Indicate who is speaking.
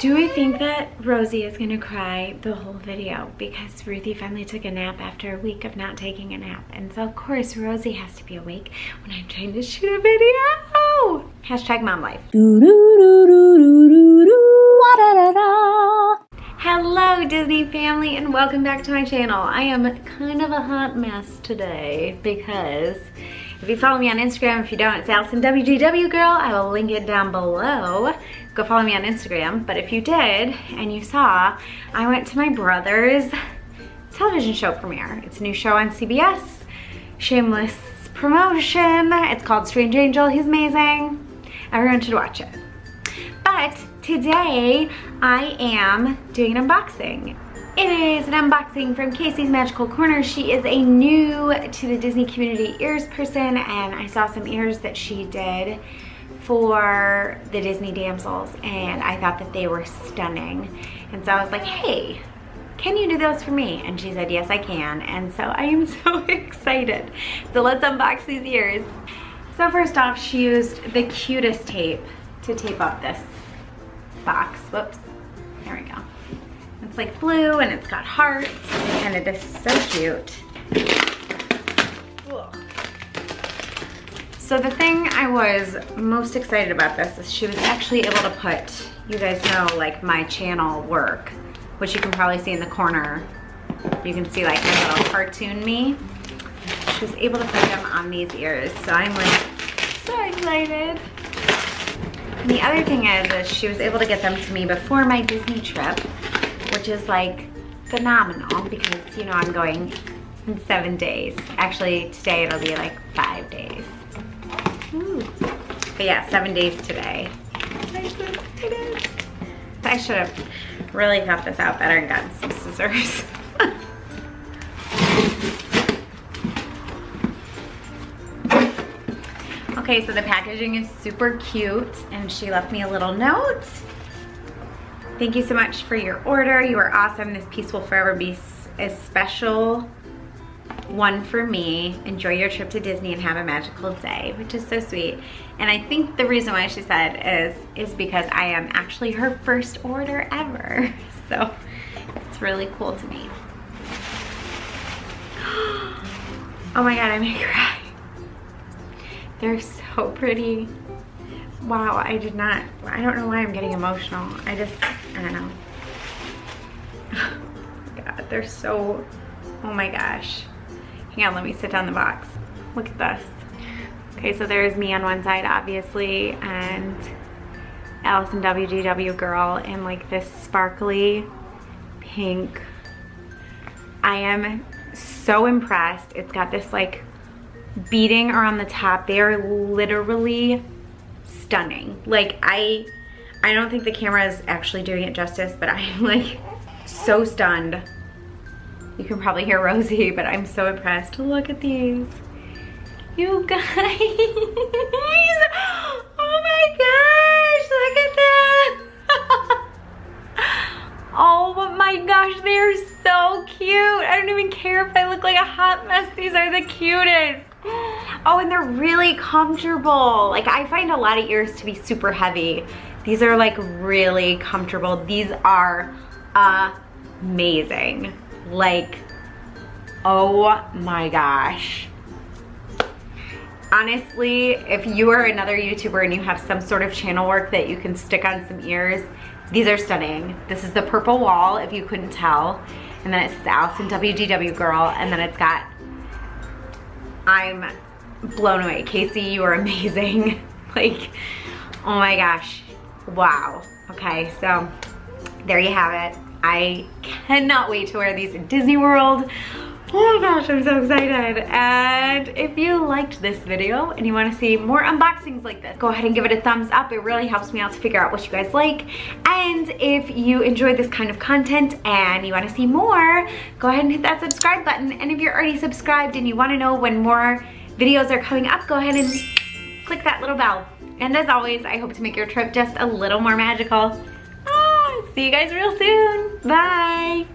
Speaker 1: Do we think that Rosie is gonna cry the whole video because Ruthie finally took a nap after a week of not taking a nap? And so of course Rosie has to be awake when I'm trying to shoot a video. Hashtag mom life. Hello Disney family and welcome back to my channel. I am kind of a hot mess today because if you follow me on Instagram, if you don't, it's Allison Wdwgirl. I will link it down below. Go follow me on Instagram. But if you did and you saw, I went to my brother's television show premiere. It's a new show on CBS. Shameless promotion. It's called Strange Angel. He's amazing. Everyone should watch it. But today I am doing an unboxing. It is an unboxing from Casey's Magical Corner. She is a new to the Disney community ears person, and I saw some ears that she did for the Disney damsels and I thought that they were stunning. And so I was like, hey, can you do those for me? And she said, yes, I can. And so I am so excited. So let's unbox these ears. So first off, she used the cutest tape to tape up this box. Whoops, there we go. It's like blue and it's got hearts and it is so cute. Ugh. So the thing I was most excited about this is she was actually able to put, you guys know, like my channel work, which you can probably see in the corner. You can see like my little cartoon me. She was able to put them on these ears. So I'm like so excited. And the other thing is she was able to get them to me before my Disney trip, which is like phenomenal because, you know, I'm going in 7 days. Actually, today it'll be like 5 days. Ooh. But yeah, 7 days today. I'm so excited. I should have really thought this out better and gotten some scissors. Okay, so the packaging is super cute and she left me a little note. Thank you so much for your order. You are awesome. This piece will forever be a special one for me. Enjoy your trip to Disney and have a magical day, which is so sweet. And I think the reason why she said is because I am actually her first order ever. So it's really cool to me. Oh my God, I may cry. They're so pretty. Wow, I don't know why I'm getting emotional. I don't know. Oh my God, they're so, oh my gosh. Hang on, let me sit down the box. Look at this. Okay, so there's me on one side, obviously, and Allison Wdwgirl in like this sparkly pink. I am so impressed. It's got this like beading around the top. They are literally stunning. Like I don't think the camera is actually doing it justice, but I'm like so stunned. You can probably hear Rosie, but I'm so impressed. Look at these. You guys. Oh my gosh, look at that. Oh my gosh, they are so cute. I don't even care if I look like a hot mess. These are the cutest. Oh, and they're really comfortable. Like I find a lot of ears to be super heavy. These are like really comfortable. These are amazing. Like, oh my gosh. Honestly, if you are another YouTuber and you have some sort of channel work that you can stick on some ears, these are stunning. This is the purple wall, if you couldn't tell. And then it says Allison Wdwgirl, and then it's got, I'm blown away. Casey, you are amazing. Like, oh my gosh. Wow. Okay, so there you have it. I cannot wait to wear these in Disney World. Oh my gosh, I'm so excited. And if you liked this video and you want to see more unboxings like this, go ahead and give it a thumbs up. It really helps me out to figure out what you guys like. And if you enjoy this kind of content and you want to see more, go ahead and hit that subscribe button. And if you're already subscribed and you want to know when more videos are coming up, go ahead and click that little bell. And as always, I hope to make your trip just a little more magical. See you guys real soon. Bye.